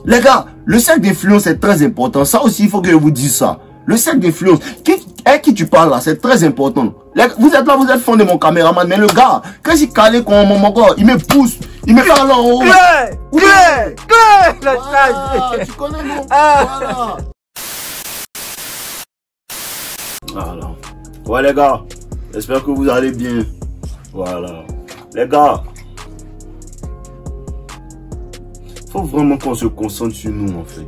Les gars, le cercle d'influence est très important. Ça aussi, il faut que je vous dise ça. Le cercle d'influence. Qui tu parles là, c'est très important. Vous êtes là, vous êtes fond de mon caméraman. Mais le gars, quand il calé comme mon gars, il me pousse. Il me parle en haut. Clé. Voilà, tu connais mon... Voilà. Voilà. Ouais les gars, j'espère que vous allez bien. Voilà. Les gars, faut vraiment qu'on se concentre sur nous en fait.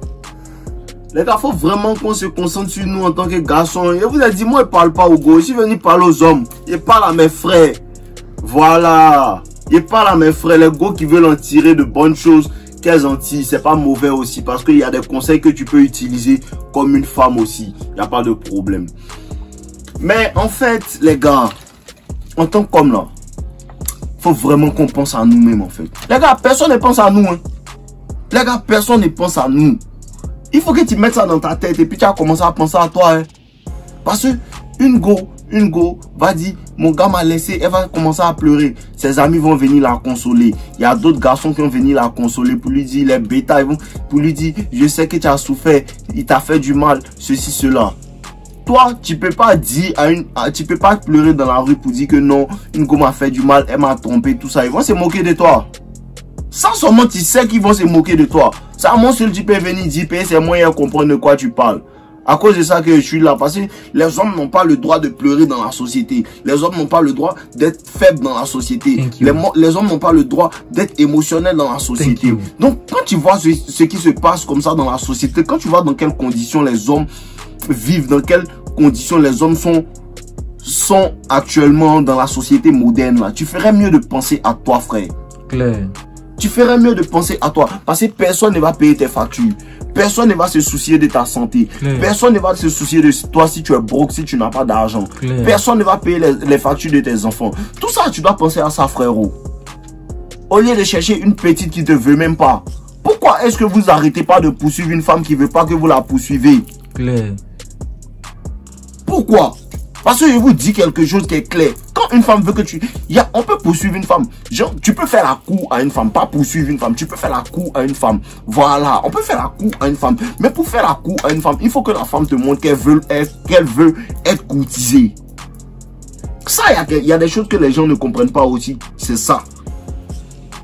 Les gars, faut vraiment qu'on se concentre sur nous en tant que garçons. Et vous avez dit, moi je parle pas aux gars, je suis venu parler aux hommes. Je parle à mes frères. Voilà. Je parle à mes frères, les gars qui veulent en tirer de bonnes choses. Qu'elles en tirent, c'est pas mauvais aussi. Parce qu'il y a des conseils que tu peux utiliser comme une femme aussi. Il n'y a pas de problème. Mais en fait, les gars, en tant qu'homme là, faut vraiment qu'on pense à nous-mêmes en fait. Les gars, personne ne pense à nous. Hein. Les gars, personne ne pense à nous. Il faut que tu mettes ça dans ta tête et puis tu vas commencer à penser à toi. Hein. Parce que une go va dire, mon gars m'a laissé, elle va commencer à pleurer. Ses amis vont venir la consoler. Il y a d'autres garçons qui vont venir la consoler pour lui dire, les bêtas, ils vont pour lui dire, je sais que tu as souffert, il t'a fait du mal, ceci, cela. Toi, tu peux pas dire tu peux pas pleurer dans la rue pour dire que non, une go m'a fait du mal, elle m'a trompé, tout ça. Ils vont se moquer de toi. Sans seulement tu sais qu'ils vont se moquer de toi. Ça, mon seul tu peux venir dire, c'est moyen de comprendre de quoi tu parles. À cause de ça que je suis là. Parce que les hommes n'ont pas le droit de pleurer dans la société. Les hommes n'ont pas le droit d'être faibles dans la société. Les hommes n'ont pas le droit d'être émotionnels dans la société. Donc, quand tu vois ce qui se passe comme ça dans la société, quand tu vois dans quelles conditions les hommes vivent, dans quelles conditions les hommes sont actuellement dans la société moderne, là, tu ferais mieux de penser à toi, frère. Claire. Tu ferais mieux de penser à toi. Parce que personne ne va payer tes factures. Personne ne va se soucier de ta santé. Claire. Personne ne va se soucier de toi si tu es broke, si tu n'as pas d'argent. Personne ne va payer les factures de tes enfants. Tout ça, tu dois penser à ça, frérot. Au lieu de chercher une petite qui te veut même pas. Pourquoi est-ce que vous n'arrêtez pas de poursuivre une femme qui ne veut pas que vous la poursuivez? Claire. Pourquoi? Parce que je vous dis quelque chose qui est clair. Quand une femme veut que on peut poursuivre une femme. Genre, tu peux faire la cour à une femme, pas poursuivre une femme. Tu peux faire la cour à une femme. Voilà, on peut faire la cour à une femme. Mais pour faire la cour à une femme, il faut que la femme te montre qu'elle veut être courtisée. Ça, il y a des choses que les gens ne comprennent pas aussi. C'est ça.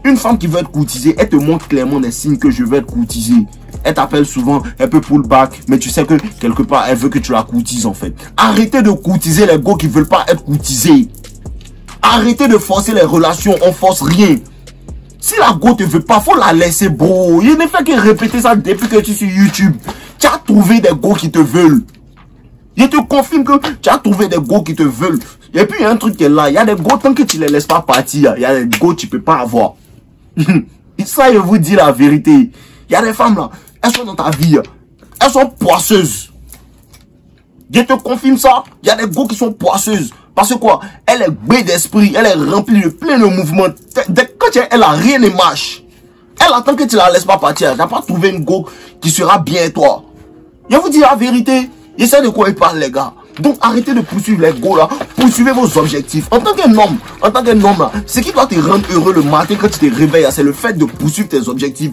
Une femme qui veut être courtisée, elle te montre clairement des signes que je veux être courtisée. Elle t'appelle souvent, elle peut pull back, mais tu sais que quelque part, elle veut que tu la courtises en fait. Arrêtez de courtiser les gars qui veulent pas être courtisés. Arrêtez de forcer les relations, on force rien. Si la go te veut pas, faut la laisser, bro. Il ne fait que répéter ça depuis que tu es sur YouTube. Tu as trouvé des gars qui te veulent. Je te confirme que tu as trouvé des gars qui te veulent. Et puis il y a un truc qui est là, il y a des gars tant que tu les laisses pas partir, il y a des gars que tu peux pas avoir. Ça, je vous dis la vérité. Il y a des femmes là, elles sont dans ta vie, elles sont poisseuses. Je te confirme ça, il y a des gars qui sont poisseuses. Parce que quoi, elle est bête d'esprit, elle est remplie de plein de mouvements. Quand elle a rien ne marche. Elle attend que tu la laisses pas partir. Tu n'as pas trouvé une go qui sera bien toi. Je vous dis la vérité, je sais de quoi il parle les gars. Donc arrêtez de poursuivre les gars là, poursuivez vos objectifs. En tant qu'un homme là, ce qui doit te rendre heureux le matin quand tu te réveilles, c'est le fait de poursuivre tes objectifs.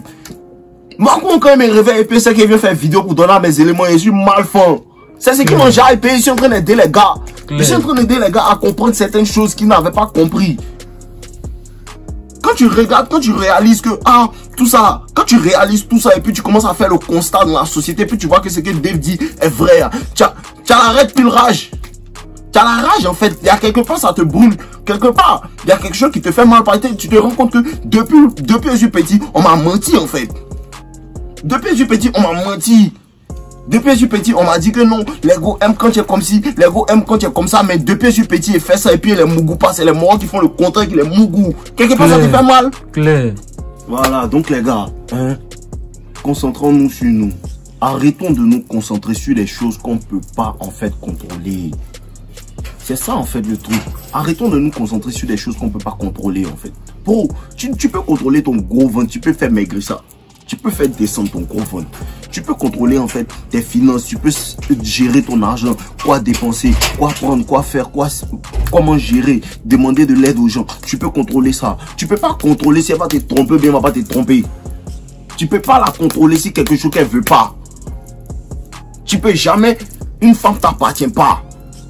Moi, quand je me réveille et puis c'est qu'il vient faire vidéo pour donner mes éléments, je suis mal fin. C'est ce qui m'a hypé, je suis en train d'aider les gars. Je suis en train d'aider les gars à comprendre certaines choses qu'ils n'avaient pas compris. Quand tu regardes, quand tu réalises que, tout ça, quand tu réalises tout ça et puis tu commences à faire le constat dans la société, puis tu vois que ce que Dave dit est vrai, tu as l'arrêt pile rage. Tu as la rage en fait, il y a quelque part ça te brûle, quelque part, il y a quelque chose qui te fait mal parler, tu te rends compte que depuis que je suis petit, on m'a menti en fait. Depuis que je suis petit, on m'a menti. Depuis que je suis petit, on m'a dit que non, les gars aiment quand tu es comme ci, les gars aiment quand tu es comme ça, mais depuis que je suis petit, il fait ça et puis les mougous passent, c'est les morts qui font le contraire, qui les mougous. Quelque part, ça te fait mal. Claire. Voilà, donc les gars, concentrons-nous sur nous. Arrêtons de nous concentrer sur les choses qu'on ne peut pas en fait contrôler. C'est ça en fait le truc. Arrêtons de nous concentrer sur des choses qu'on ne peut pas contrôler en fait. Bro, tu peux contrôler ton gros ventre, tu peux faire maigrir ça. Tu peux faire descendre ton gros ventre. Tu peux contrôler en fait tes finances. Tu peux gérer ton argent. Quoi dépenser, quoi prendre, quoi faire, comment gérer. Demander de l'aide aux gens. Tu peux contrôler ça. Tu peux pas contrôler si elle va te tromper ou bien elle va pas te tromper. Tu peux pas la contrôler si quelque chose qu'elle veut pas. Tu peux jamais... Une femme t'appartient pas.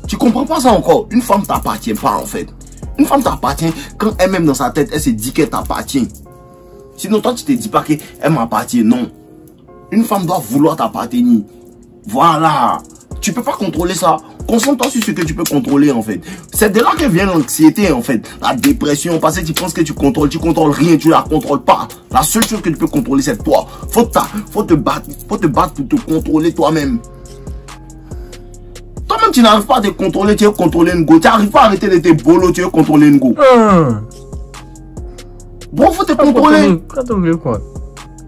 Tu comprends pas ça encore? Une femme t'appartient pas en fait. Une femme t'appartient quand elle-même dans sa tête, elle se dit qu'elle t'appartient. Sinon toi tu te dis pas qu'elle m'appartient, non. Une femme doit vouloir t'appartenir. Voilà. Tu peux pas contrôler ça. Concentre-toi sur ce que tu peux contrôler en fait. C'est de là que vient l'anxiété en fait. La dépression, parce que tu penses que tu contrôles rien, tu la contrôles pas. La seule chose que tu peux contrôler c'est toi. Faut te battre pour te contrôler toi-même. Toi-même tu n'arrives pas à te contrôler, tu veux contrôler une go. Tu n'arrives pas à arrêter de te bolo, tu veux contrôler une go. Bon, faut te contrôler. Quoi?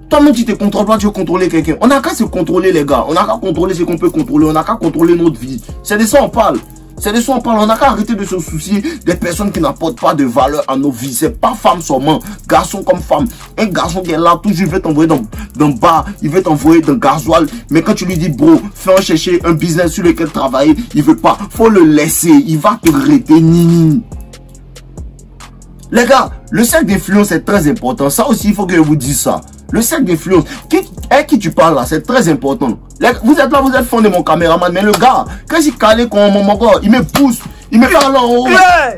Toi-même, tu te contrôles pas, tu veux contrôler quelqu'un. On n'a qu'à se contrôler, les gars. On n'a qu'à contrôler ce qu'on peut contrôler. On n'a qu'à contrôler notre vie. C'est de ça on parle. C'est de ça on parle. On n'a qu'à arrêter de se soucier des personnes qui n'apportent pas de valeur à nos vies. C'est pas femme seulement. Garçon comme femme. Un garçon qui est là, toujours, il veut t'envoyer dans bar. Il veut t'envoyer dans gasoil. Mais quand tu lui dis, bro, fais chercher un business sur lequel travailler, il veut pas. Faut le laisser. Il va te retenir. Les gars, le cercle d'influence est très important. Ça aussi, il faut que je vous dise ça. Le cercle d'influence, qui tu parles là, c'est très important. Vous êtes là, vous êtes fond de mon caméraman, mais le gars, quand il calé comme mon gars, il me pousse, il me parle en haut. Voilà,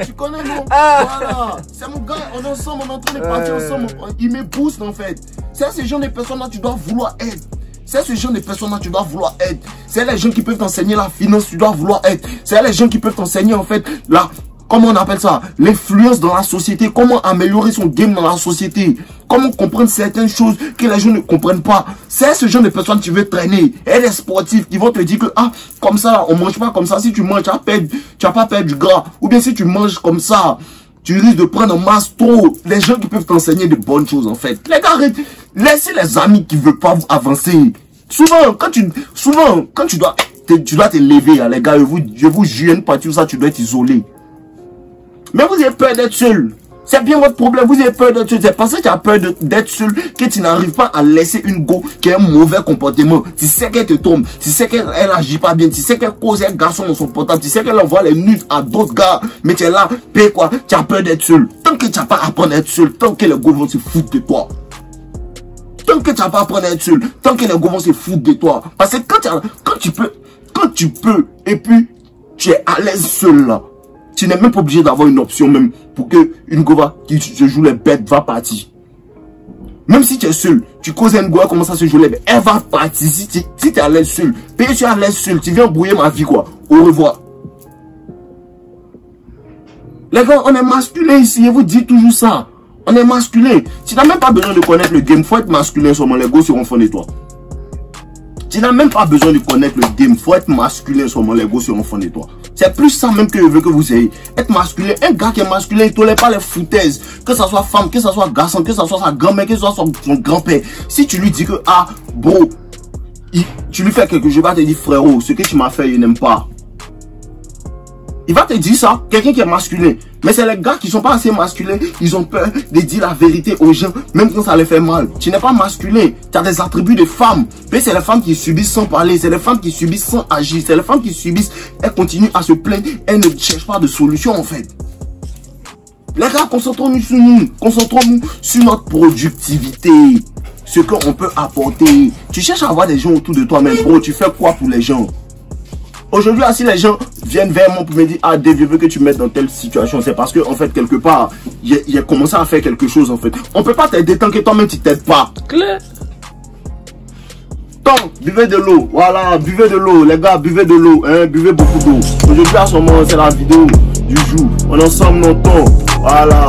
tu connais mon... Voilà, c'est mon gars, on est ensemble, on est en train de partir ensemble. Il me pousse en fait. C'est ce genre de personnes là, tu dois vouloir être. C'est ce genre de personnes là, tu dois vouloir être. C'est les gens qui peuvent t'enseigner la finance, tu dois vouloir être. C'est les gens qui peuvent t'enseigner en fait la... Comment on appelle ça? L'influence dans la société. Comment améliorer son game dans la société. Comment comprendre certaines choses que les gens ne comprennent pas. C'est ce genre de personnes que tu veux traîner. Et les sportifs qui vont te dire que, ah, comme ça, on mange pas comme ça. Si tu manges, tu vas pas perdre du gras. Ou bien si tu manges comme ça, tu risques de prendre en masse trop. Les gens qui peuvent t'enseigner de bonnes choses, en fait. Les gars, arrête. Laissez les amis qui veulent pas vous avancer. Souvent, quand tu dois te lever, hein, les gars, je vous jure, une partie de ça, tu dois être isolé. Mais vous avez peur d'être seul. C'est bien votre problème. Vous avez peur d'être seul. C'est parce que tu as peur d'être seul que tu n'arrives pas à laisser une go qui a un mauvais comportement. Tu sais qu'elle te tombe. Tu sais qu'elle agit pas bien. Tu sais qu'elle cause un garçon dans son portable. Tu sais qu'elle envoie les nudes à d'autres gars. Mais tu es là, paye quoi. Tu as peur d'être seul. Tant que tu n'as pas appris à être seul, tant que les go vont se foutre de toi. Tant que tu n'as pas appris à être seul, tant que les go vont se foutre de toi. Parce que quand tu peux, et puis tu es à l'aise seul là. Tu n'es même pas obligé d'avoir une option même pour que une gova qui se joue les bêtes va partir. Même si tu es seul, tu causes une gova commence à se jouer les bêtes, elle va partir. Si tu es à l'aise seul, puis tu es à l'aise seul, tu viens brouiller ma vie quoi. Au revoir. Les gars, on est masculin ici, je vous dis toujours ça. On est masculin. Tu n'as même pas besoin de connaître le game, faut être masculin seulement, les gars seront fond de toi. Tu n'as même pas besoin de connaître le game, faut être masculin seulement, les gars seront fond de toi. C'est plus ça même que je veux que vous ayez. Être masculin. Un gars qui est masculin, il ne tolère pas les foutaises. Que ça soit femme, que ça soit garçon, que ça soit sa grand-mère, que ce soit son grand-père. Si tu lui dis que, ah, bro, tu lui fais quelque chose, il va te dire, frérot, ce que tu m'as fait, il n'aime pas. Il va te dire ça, quelqu'un qui est masculin. Mais c'est les gars qui ne sont pas assez masculins, ils ont peur de dire la vérité aux gens, même quand ça les fait mal. Tu n'es pas masculin, tu as des attributs de femme. Mais c'est les femmes qui subissent sans parler, c'est les femmes qui subissent sans agir, c'est les femmes qui subissent, elles continuent à se plaindre, elles ne cherchent pas de solution en fait. Les gars, concentrons-nous sur nous, concentrons-nous sur notre productivité, ce qu'on peut apporter. Tu cherches à avoir des gens autour de toi, mais bro, tu fais quoi pour les gens? Aujourd'hui, si les gens viennent vers moi pour me dire, ah, Dave, je veux que tu me mettes dans telle situation, c'est parce que, en fait, quelque part, il a commencé à faire quelque chose, en fait. On ne peut pas t'aider tant que toi-même, tu t'aides pas. Claire. Tant, buvez de l'eau. Voilà, buvez de l'eau. Les gars, buvez de l'eau. Hein, buvez beaucoup d'eau. Aujourd'hui, à ce moment, c'est la vidéo du jour. On est ensemble longtemps. Voilà.